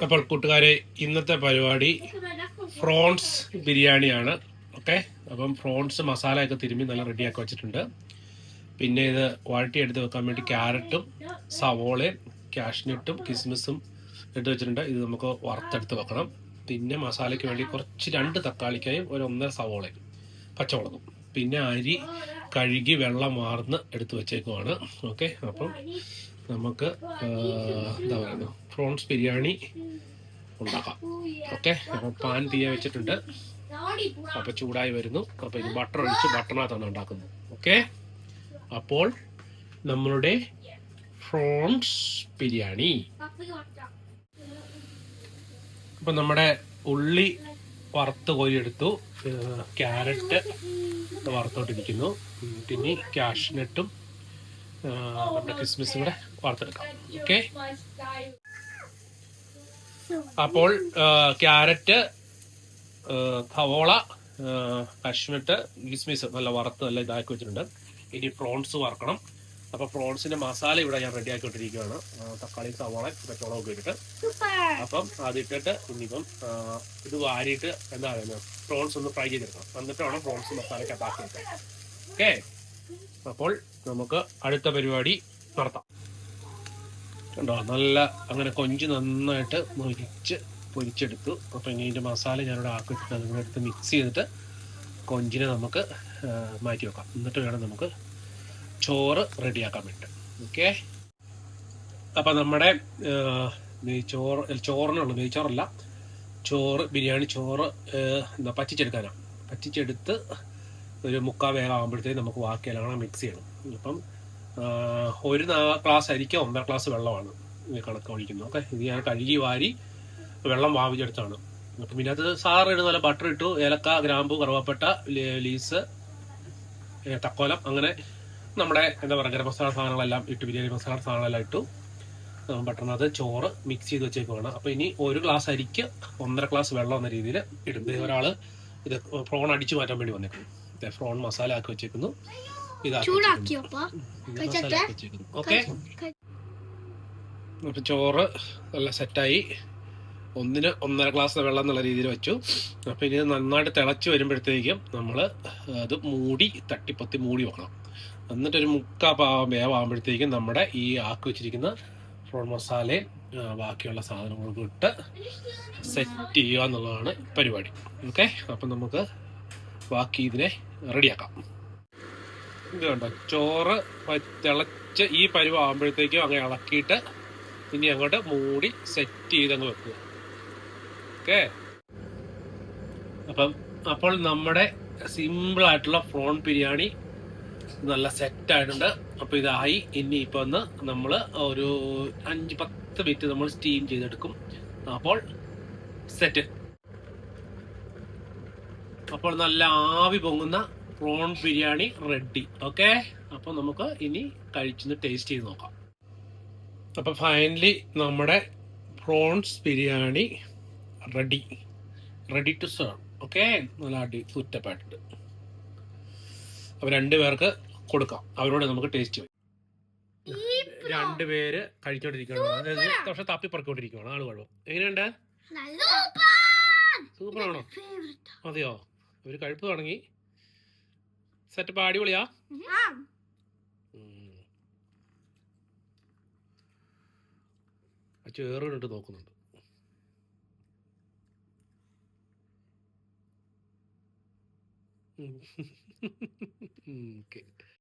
അപ്പോൾ കൂട്ടുകാരെ, ഇന്നത്തെ പരിപാടി ഫ്രോൺസ് ബിരിയാണിയാണ്. ഓക്കെ, അപ്പം ഫ്രോൺസ് മസാലയൊക്കെ തിരുമ്മി നല്ല റെഡിയാക്കി വെച്ചിട്ടുണ്ട്. പിന്നെ ഇത് വഴട്ടിയെടുത്ത് വെക്കാൻ വേണ്ടി ക്യാരറ്റും സവോളയും കാഷ്നട്ടും കിസ്മിസും എടുത്ത് വെച്ചിട്ടുണ്ട്. ഇത് നമുക്ക് വറുത്തെടുത്ത് വെക്കണം. പിന്നെ മസാലയ്ക്ക് വേണ്ടി കുറച്ച് 2 തക്കാളിക്കായും 1.5 സവോളയും പച്ചമുളകും, പിന്നെ അരി കഴുകി വെള്ളം വാർന്ന് എടുത്ത് വെച്ചേക്കുവാണ്. ഓക്കെ, അപ്പം നമുക്ക് എന്താ പറയുന്നത്, ഫ്രോൺസ് ബിരിയാണി ഉണ്ടാക്കാം. ഓക്കെ, അപ്പം പാൻ തീയ വെച്ചിട്ടുണ്ട്. അപ്പം ചൂടായി വരുന്നു. അപ്പം ഇത് ബട്ടർ ഒഴിച്ച് ബട്ടറിനകത്താണ് ഉണ്ടാക്കുന്നത്. ഓക്കെ, അപ്പോൾ നമ്മളുടെ ഫ്രോൺസ് ബിരിയാണി. അപ്പം നമ്മുടെ ഉള്ളി വറുത്ത് കോരിയെടുത്തു, ക്യാരറ്റ് വറുത്തോട്ടിരിക്കുന്നു, പിന്നെ കാഷ്നട്ടും നമ്മുടെ കിസ്മിസും കൂടെ വറുത്തെടുക്കാം. ഓക്കെ, അപ്പോൾ ക്യാരറ്റ്, സവോള, കാഷ്നട്ട്, കിസ്മിസ് നല്ല വറുത്ത് നല്ല ഇതാക്കി വെച്ചിട്ടുണ്ട്. ഇനി പ്രോൺസ് വറക്കണം. അപ്പോൾ പ്രോൺസിന്റെ മസാല ഇവിടെ ഞാൻ റെഡി ആക്കിക്കൊണ്ടിരിക്കുകയാണ്. തക്കാളി, സവോള, പച്ചമുളക് ഒക്കെ ഇട്ടിട്ട്. അപ്പം അതിട്ടിട്ട് ഇനിയിപ്പം ഇത് വാരിയിട്ട് എന്താ പറയുന്നത്, പ്രോൺസ് ഒന്ന് ഫ്രൈ ചെയ്തെടുക്കണം. എന്നിട്ട് വേണം പ്രോൺസ് മസാലയ്ക്കകത്ത് ആക്കി വെക്കാൻ. ഓക്കെ, അപ്പോൾ നമുക്ക് അടുത്ത പരിപാടി നടത്താം. കണ്ടോ, നല്ല അങ്ങനെ കൊഞ്ച് നന്നായിട്ട് പൊരിച്ചെടുത്തു. അപ്പം ഇനി ഇതിൻ്റെ മസാല ഞാനിവിടെ ആക്കിയിട്ട് അതിവിടെ എടുത്ത് മിക്സ് ചെയ്തിട്ട് കൊഞ്ചിനെ നമുക്ക് മാറ്റി വെക്കാം. എന്നിട്ട് വേണം നമുക്ക് ചോറ് റെഡിയാക്കാൻ വേണ്ടി. ഓക്കെ, അപ്പം നമ്മുടെ ചോറിനുള്ള നെയ്ച്ചോറല്ല, ബിരിയാണി ചോറ് എന്താ പറ്റിച്ചെടുക്കാനാണ്. പറ്റിച്ചെടുത്ത് ഒരു 3/4 വേഗം ആകുമ്പോഴത്തേക്ക് നമുക്ക് ബാക്കിയെല്ലാം മിക്സ് ചെയ്യണം. അപ്പം 1 ഗ്ലാസ് അരിക്ക് 1.5 ഗ്ലാസ് വെള്ളമാണ് കണക്ക് ഒഴിക്കുന്നത്. ഓക്കെ, ഇത് ഞാൻ കഴുകി വാരി വെള്ളം വാവിച്ചെടുത്താണ്. അപ്പം പിന്നെ അത് സാധാരണ ഇടുന്ന പോലെ ബട്ടർ ഇട്ടു, ഏലക്ക, ഗ്രാമ്പു, കറുവാപ്പട്ട, ലീസ്, തക്കോലം, അങ്ങനെ നമ്മുടെ എന്താ പറയുക ഗരം മസാല സാധനങ്ങളെല്ലാം ഇട്ടു, ബിരിയാണി മസാല സാധനങ്ങളെല്ലാം ഇട്ടു. ബട്ടറിനകത്ത് ചോറ് മിക്സ് ചെയ്ത് വെച്ചേക്കുവാണ്. അപ്പം ഇനി 1 ഗ്ലാസ് അരിക്ക് 1.5 ഗ്ലാസ് വെള്ളം എന്ന രീതിയിൽ ഇടും. ഒരാൾ ഇത് ഫ്രോൺ അടിച്ചു മാറ്റാൻ വേണ്ടി വന്നേക്കുന്നു. ഫ്രോൺ മസാല ആക്കി വെച്ചേക്കുന്നു. ഓക്കെ, അപ്പം ചോറ് നല്ല സെറ്റായി. 1.5 ഗ്ലാസ് വെള്ളം എന്നുള്ള രീതിയിൽ വെച്ചു. അപ്പം ഇനി നന്നായിട്ട് തിളച്ച് വരുമ്പോഴത്തേക്കും നമ്മൾ അത് തട്ടിപ്പൊത്തി മൂടി വെക്കണം. എന്നിട്ടൊരു 3/4 വേവാകുമ്പോഴത്തേക്കും നമ്മുടെ ഈ ആക്കി വെച്ചിരിക്കുന്ന ഫ്രോൺ മസാലയും ബാക്കിയുള്ള സാധനങ്ങളൊക്കെ ഇട്ട് സെറ്റ് ചെയ്യുക എന്നുള്ളതാണ് പരിപാടി. ഓക്കെ, അപ്പം നമുക്ക് ബാക്കി ഇതിനെ റെഡിയാക്കാം. ഇത് കണ്ടോ, ചോറ് തിളച്ച് ഈ പരുവാകുമ്പോഴത്തേക്കും അങ്ങനെ ഇളക്കിയിട്ട് ഇനി അങ്ങോട്ട് മൂടി സെറ്റ് ചെയ്തങ്ങ് വെക്കുക. ഓക്കെ, അപ്പോൾ നമ്മുടെ സിമ്പിളായിട്ടുള്ള ഫ്രോൺ ബിരിയാണി നല്ല സെറ്റായിട്ടുണ്ട്. അപ്പോൾ ഇതായി. ഇനി ഇപ്പം ഒന്ന് നമ്മൾ ഒരു 5-10 മിനിറ്റ് നമ്മൾ സ്റ്റീം ചെയ്തെടുക്കും. അപ്പോൾ സെറ്റ്. അപ്പോൾ നല്ല ആവി പൊങ്ങുന്ന പ്രോൺ ബിരിയാണി റെഡി. ഓക്കെ, അപ്പോൾ നമുക്ക് ഇനി കഴിച്ചൊന്ന് ടേസ്റ്റ് ചെയ്ത് നോക്കാം. അപ്പോൾ ഫൈനലി നമ്മുടെ prawns biryani ready to serve. Okay, നല്ല സുറ്റപ്പായിട്ടുണ്ട്. അപ്പോൾ 2 പേർക്ക് കൊടുക്കാം. അവരോട് നമുക്ക് ടേസ്റ്റ് ചെയ്യും. 2 പേര് കഴിച്ചോണ്ടിരിക്കുകയാണ്, പക്ഷെ തപ്പിപ്പറക്കൊണ്ടിരിക്കുകയാണ്. ആള് കുഴപ്പം. എങ്ങനെയുണ്ട്? സൂപ്പറാണോ? അതെയോ? ഒരു കഴിപ്പ് തുടങ്ങി. സെറ്റപ്പ് അടിപൊളിയാ. ചേറിട്ട് നോക്കുന്നുണ്ട്. ഓക്കെ.